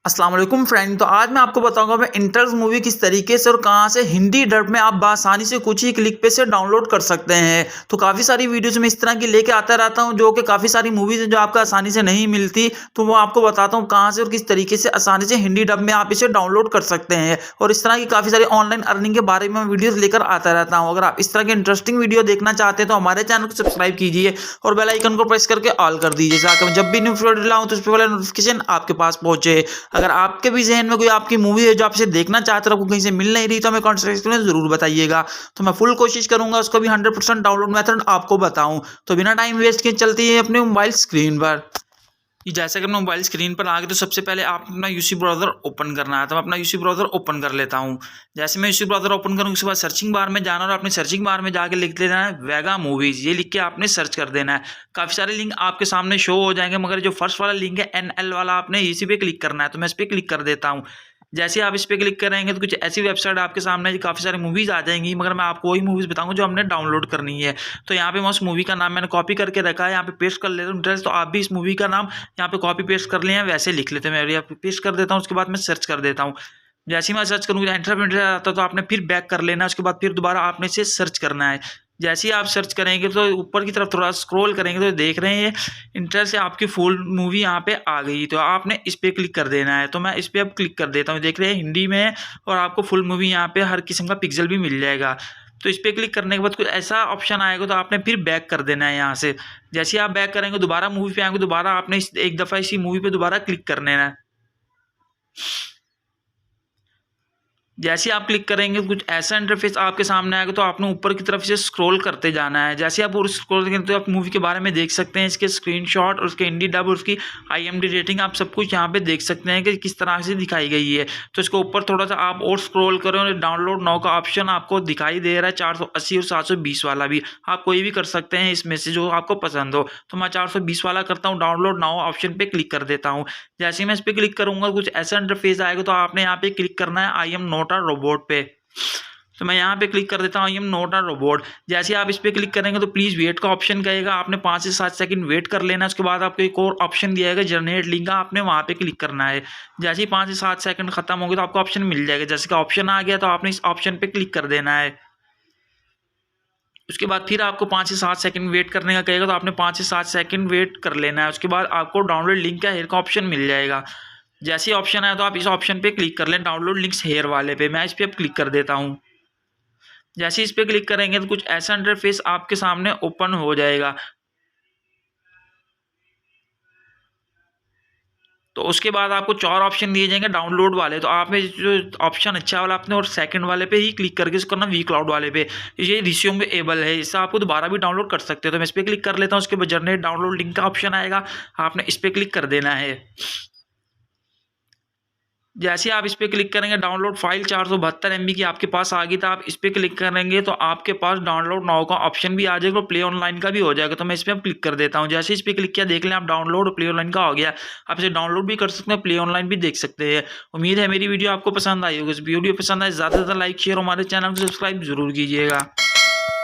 अस्सलाम वालेकुम फ्रेंड। तो आज मैं आपको बताऊंगा मैं इंटर्स मूवी किस तरीके से और कहां से हिंदी डब में आप बआसानी से कुछ ही क्लिक पे से डाउनलोड कर सकते हैं। तो काफ़ी सारी वीडियोस में इस तरह की लेके आता रहता हूं जो कि काफ़ी सारी मूवीज़ हैं जो आपको आसानी से नहीं मिलती। तो वो आपको बताता हूं कहां से और किस तरीके से आसानी से हिंदी डब में आप इसे डाउनलोड कर सकते हैं। और इस तरह की काफ़ी सारी ऑनलाइन अर्निंग के बारे में वीडियोज़ लेकर आता रहता हूँ। अगर आप इस तरह की इंटरेस्टिंग वीडियो देखना चाहते हैं तो हमारे चैनल को सब्सक्राइब कीजिए और बेल आइकन को प्रेस करके ऑल कर दीजिए ताकि जब भी न्यू वीडियो डालूं तो उस पर वाला नोटिफिकेशन आपके पास पहुंचे। अगर आपके भी ज़हन में कोई आपकी मूवी है जो आप इसे देखना चाहते हो आपको कहीं से मिल नहीं रही तो हमें कमेंट सेक्शन में ज़रूर बताइएगा। तो मैं फुल कोशिश करूंगा उसको भी 100% डाउनलोड मेथड आपको बताऊं। तो बिना टाइम वेस्ट किए चलती है अपने मोबाइल स्क्रीन पर। जैसे कि मैं मोबाइल स्क्रीन पर आ गए तो सबसे पहले आप अपना यूसी ब्राउज़र ओपन करना है। तो मैं अपना यूसी ब्राउज़र ओपन कर लेता हूँ। जैसे मैं यूसी ब्राउज़र ओपन करूँ उसके बाद सर्चिंग बार में जाना और अपने सर्चिंग बार में जाके लिख देना है वेगा मूवीज़। ये लिख के आपने सर्च कर देना है। काफ़ी सारे लिंक आपके सामने शो हो जाएंगे मगर जो फर्स्ट वाला लिंक है NL वाला आपने इसी पे क्लिक करना है। तो मैं इस पर क्लिक कर देता हूँ। जैसे आप इस पर क्लिक करेंगे तो कुछ ऐसी वेबसाइट आपके सामने काफ़ी सारी मूवीज़ आ जाएंगी मगर मैं आपको वही मूवीज़ बताऊंगा जो हमने डाउनलोड करनी है। तो यहाँ पे मैं उस मूवी का नाम मैंने कॉपी करके रखा है, यहाँ पे पेस्ट कर लेता हूँ एड्रेस। तो आप भी इस मूवी का नाम यहाँ पे कॉपी पेस्ट कर लिया वैसे लिख लेते हैं। मैं यहाँ पे पेस्ट कर देता हूँ उसके बाद मैं सर्च कर देता हूँ। जैसे ही मैं सर्च करूँगा एंटर आता तो आपने फिर बैक कर लेना है। उसके बाद फिर दोबारा आपने इसे सर्च करना है। जैसे ही आप सर्च करेंगे तो ऊपर की तरफ थोड़ा स्क्रॉल करेंगे तो देख रहे हैं इंटर से आपकी फुल मूवी यहाँ पे आ गई। तो आपने इस पर क्लिक कर देना है। तो मैं इस पर अब क्लिक कर देता हूँ। देख रहे हैं हिंदी में है और आपको फुल मूवी यहाँ पे हर किस्म का पिक्सल भी मिल जाएगा। तो इस पर क्लिक करने के बाद कुछ ऐसा ऑप्शन आएगा तो आपने फिर बैक कर देना है यहाँ से। जैसे ही आप बैक करेंगे दोबारा मूवी पे आएंगे दोबारा आपने एक दफ़ा इसी मूवी पे दोबारा क्लिक कर लेना है। जैसे आप क्लिक करेंगे कुछ ऐसा इंटरफेस आपके सामने आएगा तो आपने ऊपर की तरफ से स्क्रॉल करते जाना है। जैसे आप स्क्रॉल करेंगे तो आप मूवी के बारे में देख सकते हैं, इसके स्क्रीनशॉट और उसके हिंदी डब और उसकी IMDb रेटिंग आप सब कुछ यहाँ पे देख सकते हैं कि किस तरह से दिखाई गई है। तो इसको ऊपर थोड़ा सा आप और स्क्रॉल करें और डाउनलोड नाउ का ऑप्शन आपको दिखाई दे रहा है 480 और 720 वाला भी। आप कोई भी कर सकते हैं इसमें से जो आपको पसंद हो। तो मैं 420 वाला करता हूँ, डाउनलोड नाउ ऑप्शन पर क्लिक कर देता हूँ। जैसे ही मैं इस पर क्लिक करूँगा कुछ ऐसा इंटरफेस आएगा तो आपने यहाँ पे क्लिक करना है I am not a robot पे। तो मैं यहाँ पे क्लिक कर देता हूँ I am not a robot. जैसे आप इस पर क्लिक करेंगे तो प्लीज़ वेट का ऑप्शन कहेगा, आपने 5 से 7 सेकंड वेट कर लेना है। उसके बाद आपको एक और ऑप्शन दिया जाएगा जनरेट लिंक का, आपने वहाँ पे क्लिक करना है। जैसे ही 5 से 7 सेकंड खत्म हो गए तो आपको ऑप्शन मिल जाएगा। जैसे कि ऑप्शन आ गया तो आपने इस ऑप्शन पे क्लिक कर देना है। उसके बाद फिर आपको 5 से 7 सेकंड वेट करने का कहेगा तो आपने 5 से 7 सेकंड वेट कर लेना है। उसके बाद आपको डाउनलोड लिंक का हेयर का ऑप्शन मिल जाएगा। जैसे ही ऑप्शन आया तो आप इस ऑप्शन पे क्लिक कर लें डाउनलोड लिंक्स हेयर वाले पे। मैं इस पर क्लिक कर देता हूँ। जैसे इस पर क्लिक करेंगे तो कुछ ऐसा इंटरफेस आपके सामने ओपन हो जाएगा। तो उसके बाद आपको 4 ऑप्शन दिए जाएंगे डाउनलोड वाले। तो आपने जो ऑप्शन अच्छा वाला आपने और सेकंड वाले पे ही क्लिक करके इसको करना वी क्लाउड वाले पे। ये रिज्यूमेबल है, इससे आपको दोबारा भी डाउनलोड कर सकते हो। तो मैं इस पर क्लिक कर लेता हूँ। उसके बाद जनरेट डाउनलोड लिंक का ऑप्शन आएगा, आपने इस पर क्लिक कर देना है। जैसे आप इस पर क्लिक करेंगे डाउनलोड फाइल 472 MB की आपके पास आ गई। तो आप इस पर क्लिक करेंगे तो आपके पास डाउनलोड नाउ का ऑप्शन भी आ जाएगा और प्ले ऑनलाइन का भी हो जाएगा। तो मैं इस पर क्लिक कर देता हूँ। जैसे इस पर क्लिक किया देख लें आप डाउनलोड और प्ले ऑनलाइन का हो गया। आप इसे डाउनलोड भी कर सकते हैं, प्ले ऑनलाइन भी देख सकते हैं। उम्मीद है मेरी वीडियो आपको पसंद आई होगी। इस वीडियो पसंद आए ज़्यादा से ज़्यादा लाइक शेयर, हमारे चैनल को सब्सक्राइब जरूर कीजिएगा।